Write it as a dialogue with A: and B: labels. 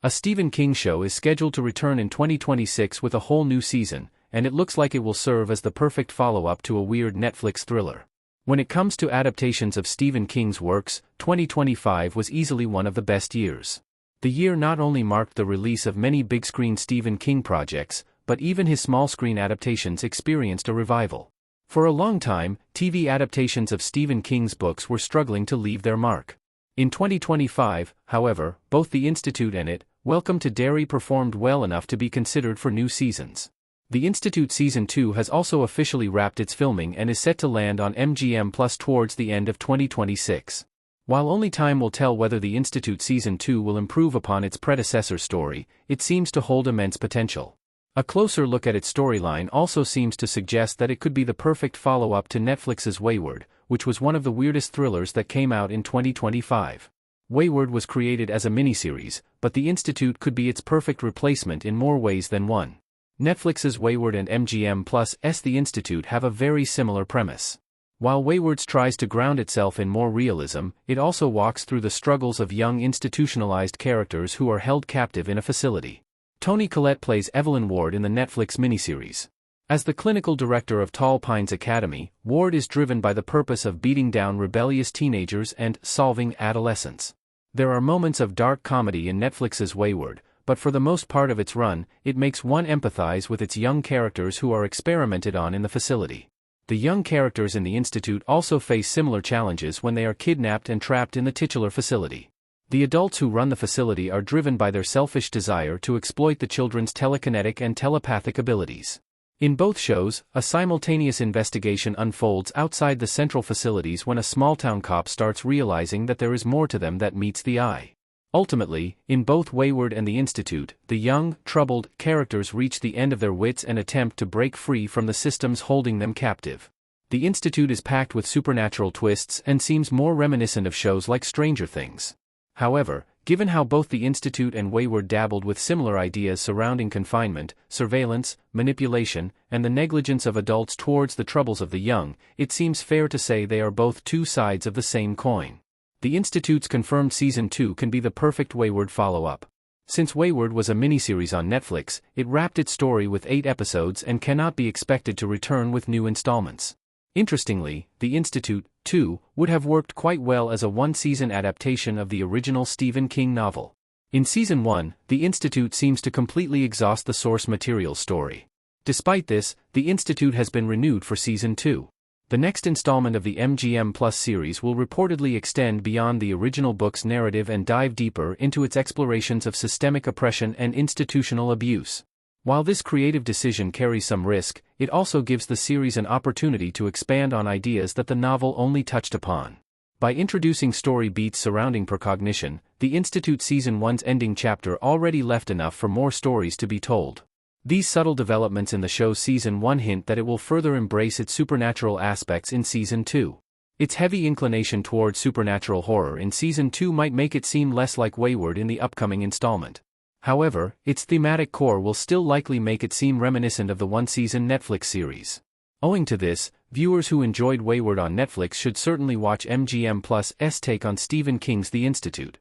A: A Stephen King show is scheduled to return in 2026 with a whole new season, and it looks like it will serve as the perfect follow-up to a weird Netflix thriller. When it comes to adaptations of Stephen King's works, 2025 was easily one of the best years. The year not only marked the release of many big-screen Stephen King projects, but even his small-screen adaptations experienced a revival. For a long time, TV adaptations of Stephen King's books were struggling to leave their mark. In 2025, however, both The Institute and Welcome to Derry performed well enough to be considered for new seasons. The Institute Season 2 has also officially wrapped its filming and is set to land on MGM Plus towards the end of 2026. While only time will tell whether The Institute Season 2 will improve upon its predecessor's story, it seems to hold immense potential. A closer look at its storyline also seems to suggest that it could be the perfect follow-up to Netflix's Wayward, which was one of the weirdest thrillers that came out in 2025. Wayward was created as a miniseries, but The Institute could be its perfect replacement in more ways than one. Netflix's Wayward and MGM Plus' The Institute have a very similar premise. While Wayward's tries to ground itself in more realism, it also walks through the struggles of young institutionalized characters who are held captive in a facility. Toni Collette plays Evelyn Ward in the Netflix miniseries. As the clinical director of Tall Pines Academy, Ward is driven by the purpose of beating down rebellious teenagers and solving adolescence. There are moments of dark comedy in Netflix's Wayward, but for the most part of its run, it makes one empathize with its young characters who are experimented on in the facility. The young characters in The Institute also face similar challenges when they are kidnapped and trapped in the titular facility. The adults who run the facility are driven by their selfish desire to exploit the children's telekinetic and telepathic abilities. In both shows, a simultaneous investigation unfolds outside the central facilities when a small-town cop starts realizing that there is more to them than meets the eye. Ultimately, in both Wayward and The Institute, the young, troubled characters reach the end of their wits and attempt to break free from the systems holding them captive. The Institute is packed with supernatural twists and seems more reminiscent of shows like Stranger Things. However, given how both The Institute and Wayward dabbled with similar ideas surrounding confinement, surveillance, manipulation, and the negligence of adults towards the troubles of the young, it seems fair to say they are both two sides of the same coin. The Institute's confirmed Season 2 can be the perfect Wayward follow-up. Since Wayward was a miniseries on Netflix, it wrapped its story with 8 episodes and cannot be expected to return with new installments. Interestingly, The Institute, too, would have worked quite well as a one-season adaptation of the original Stephen King novel. In Season 1, The Institute seems to completely exhaust the source material story. Despite this, The Institute has been renewed for Season 2. The next installment of the MGM Plus series will reportedly extend beyond the original book's narrative and dive deeper into its explorations of systemic oppression and institutional abuse. While this creative decision carries some risk, it also gives the series an opportunity to expand on ideas that the novel only touched upon. By introducing story beats surrounding precognition, The Institute Season 1's ending chapter already left enough for more stories to be told. These subtle developments in the show's Season 1 hint that it will further embrace its supernatural aspects in Season 2. Its heavy inclination towards supernatural horror in Season 2 might make it seem less like Wayward in the upcoming installment. However, its thematic core will still likely make it seem reminiscent of the one-season Netflix series. Owing to this, viewers who enjoyed Wayward on Netflix should certainly watch MGM Plus' take on Stephen King's The Institute.